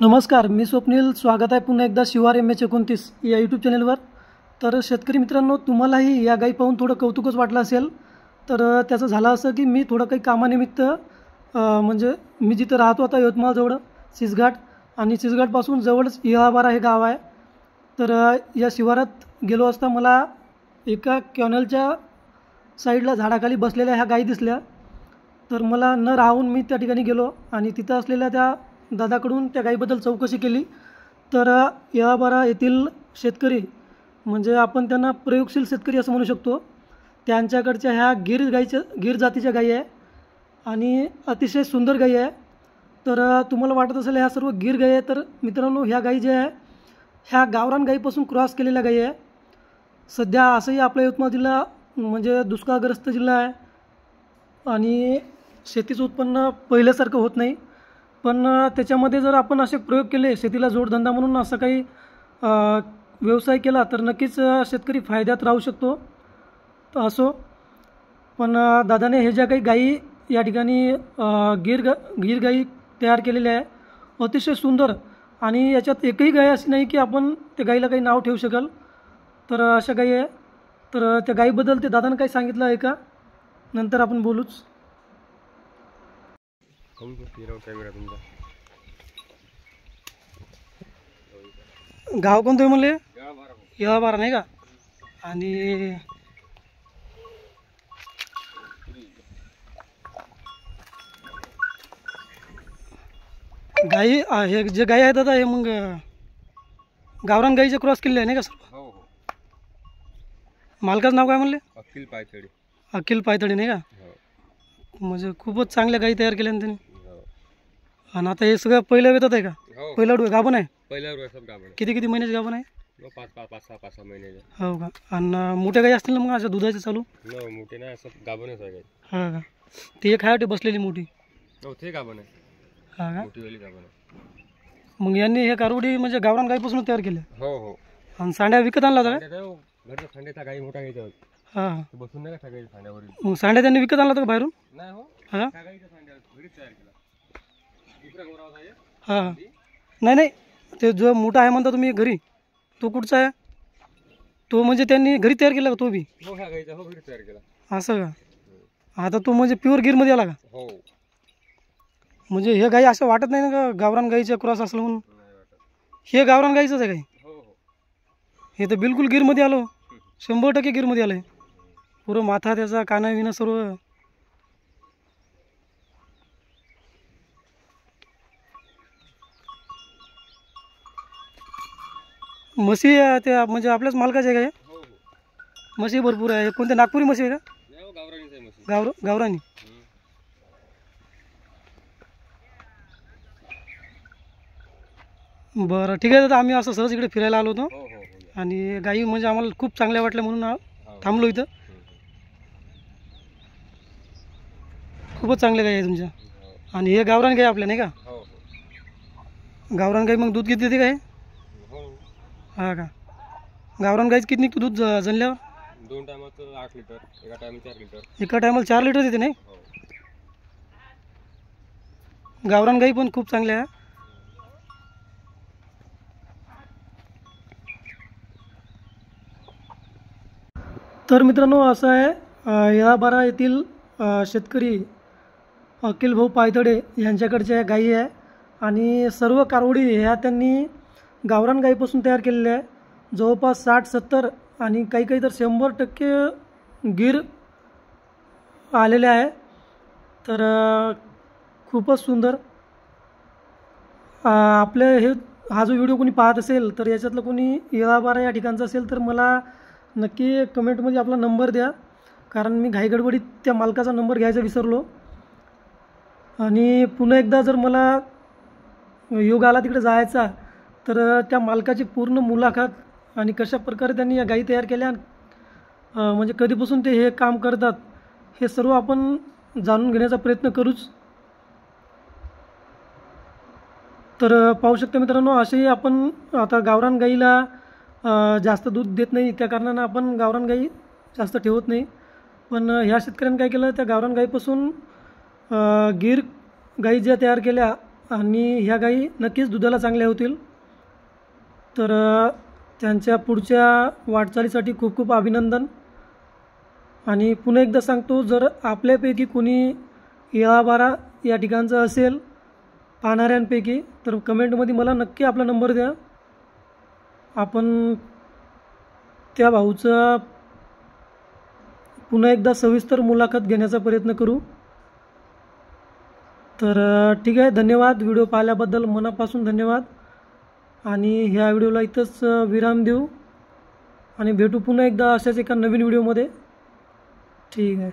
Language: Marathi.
नमस्कार, मी स्वप्नील. स्वागत आहे पुन्हा एकदा शिवार MH29 या यूट्यूब चॅनलवर. तर शेतकरी मित्रांनो, तुम्हालाही या गाई पाहून थोडं कौतुकच वाटलं असेल. तर त्याचं झालं असं की मी थोडं काही कामानिमित्त म्हणजे मी जिथं राहतो आता यवतमाळजवळ सिसघाट, आणि सिसघाटपासून जवळच इहाबारा हे गाव आहे. तर या शिवारात गेलो असता मला एका कॅनलच्या साईडला झाडाखाली बसलेल्या ह्या गाई दिसल्या. तर मला न राहून मी त्या ठिकाणी गेलो आणि तिथं असलेल्या त्या दादाकडून त्या गाईबद्दल चौकशी केली. तर इहाबारा येथील शेतकरी, म्हणजे आपण त्यांना प्रयोगशील शेतकरी असं म्हणू शकतो, त्यांच्याकडच्या ह्या गीर जातीच्या गाई आहे आणि अतिशय सुंदर गाई आहे. तर तुम्हाला वाटत असेल ह्या सर्व गीर गाई आहे, तर मित्रांनो ह्या गाई ज्या आहे ह्या गावरान गाईपासून क्रॉस केलेल्या गाई आहे. सध्या असंही आपला यवतमाळ जिल्हा म्हणजे दुष्काळग्रस्त जिल्हा आहे आणि शेतीचं उत्पन्न पहिल्यासारखं होत नाही. पण त्याच्यामध्ये जर आपण असे प्रयोग केले, शेतीला जोडधंदा म्हणून असं काही व्यवसाय केला, तर नक्कीच शेतकरी फायद्यात राहू शकतो. तर असो, पण दादाने हे ज्या काही गाई या ठिकाणी गीर गाई तयार केलेल्या आहे अतिशय सुंदर, आणि याच्यात एकही गाय अशी नाही की आपण त्या गाईला काही नाव ठेवू शकाल. तर अशा गाई आहे. तर त्या गाईबद्दल ते दादानं काही सांगितलं आहे का, नंतर आपण बोलूच. गाव कोणतं आहे म्हणले? इहाबारा नाही का? आणि गाई हे जे गाई आहेत दादा, हे मग गावरान गाईचे क्रॉस केले आहे नाही का सर? हो हो. मालकाचं नाव काय म्हणले? अखिल पायथडी. अखिल पायथडी नाही का? हो म्हणजे खूपच चांगल्या गाई तयार केल्या त्यांनी. हो आणि आता हे सगळं पहिल्या वेतात आहे का? हो. पहिला गाभण आहे? पहिल्यावर सब गाभण आहे. किती महिन्याचे गाभण आहे? 5-6 महिन्याचे. हो का? आणि मोठ्या गाई असतील ना मग अशा दुधाचे चालू? न मोठे नाही, सब गाभणच आहे. हा का? ती एक आहे बसलेली मोठी? हो, ते गाभण आहे. हा का? मोठीवाली गाभण आहे. मग यांनी हे कारवडी म्हणजे गावरान गाईपासून तयार केल्या? हो हो. आणि सांड्या विकत आणला होता का? घरचा सांड्याचा गाई मोठा घ्यायचा होता. हां. बसून नाही का सगळ्या सांड्यावर? मग सांड्या त्यांनी विकत आणला होता का बाहेरून? नाही हो. हां त्या गाईचा सांड्या घरीच तयार केला. दुसऱ्या गोरावाचा आहे. हां. नाही, ते जो मोठा आहे म्हणता तुम्ही घरी, तो कुठचा आहे? तो म्हणजे त्यांनी घरी तयार केला का तो बी? हो, ह्या गाईचा हो घरी तयार केला. असं का? आता तो म्हणजे प्युअर गिरमध्ये आला का? हो. म्हणजे हे गाई असं वाटत नाही ना का गावरान गाईच्या क्रॉस असलं म्हणून? नाही वाटत. हे गावरान गाईचंच आहे काही? हो हो. हे तर बिलकुल गिरमध्ये आलो, 100% गिरमध्ये आलं आहे. पुरं माथा त्याचा, काना विना सर्व. म्हशी त्या म्हणजे आपल्याच मालकाच्या आहे का? हो हो. म्हशी भरपूर आहे. कोणत्या नागपुरी म्हशी आहे का? नाही हो, गावरानीच आहे म्हशी. गावरानी? बरं, ठीक आहे दादा. आम्ही असं सहज इकडे फिरायला आलो होतो हो हो हो. आणि गाई म्हणजे आम्हाला खूप चांगल्या वाटल्या म्हणून थांबलो इथं. खूपच चांगल्या गाई आहे तुमच्या. आणि हे गावरान गाई आपल्या नाही का? हो हो. गावरान गाई मग दूध किती देते काय? हो. हा का? गावरान गाईच किती निघतो दूध जनल्यावर? 2 टायमाचं 8 लिटर, एका टायमाला 4 लिटर. एका टायमाला 4 लिटर देते नाही? हो. गावरान गाई पण खूप चांगल्या आहे. तर मित्रांनो, असं आहे, इहाबारा येथील शेतकरी अखिल भाऊ पायथडे यांच्याकडच्या गाई आहे आणि सर्व कारवडी ह्या त्यांनी गावरान गाईपासून तयार केलेल्या आहे. जवळपास 60-70 आणि काही तर 100% गीर आलेले आहे. तर खूपच सुंदर. आपले हा जो व्हिडिओ कोणी पाहत असेल, तर याच्यातलं कोणी इहाबारा या ठिकाणचं असेल तर मला नक्की कमेंटमध्ये आपला नंबर द्या, कारण मी घाईगडबडीत त्या मालकाचा नंबर घ्यायचा विसरलो. आणि पुन्हा एकदा जर मला योग आला तिकडे जायचा, तर त्या मालकाची पूर्ण मुलाखत आणि कशा प्रकारे त्यांनी या गाई तयार केल्या, म्हणजे कधीपासून ते हे काम करतात, हे सर्व आपण जाणून घेण्याचा प्रयत्न करूच. तर पाहू शकता मित्रांनो, असेही आपण आता गावरान गाईला जास्त दूध देत नाही, त्या कारणानं आपण गावरान गाई जास्त ठेवत नाही. पण ह्या शेतकऱ्यांनी काय केलं, त्या गावरान गाईपासून गीर गाई ज्या तयार केल्या आणि ह्या गाई नक्कीच दुधाला चांगल्या होतील. तर त्यांच्या पुढच्या वाटचालीसाठी खूप खूप अभिनंदन. आणि पुन्हा एकदा सांगतो, जर आपल्यापैकी कोणी 11-12 या ठिकाणचं असेल पाहणाऱ्यांपैकी, तर कमेंटमध्ये मला नक्की आपला नंबर द्या. आपण त्या भाऊचा पुन्हा एकदा सविस्तर मुलाखत घेण्याचा प्रयत्न करू. तर ठीक आहे, धन्यवाद. व्हिडिओ पाहिल्याबद्दल मनापासून धन्यवाद. आणि ह्या व्हिडिओला इथंच विराम देऊ आणि भेटू पुन्हा एकदा अशाच एका नवीन व्हिडिओमध्ये. ठीक आहे.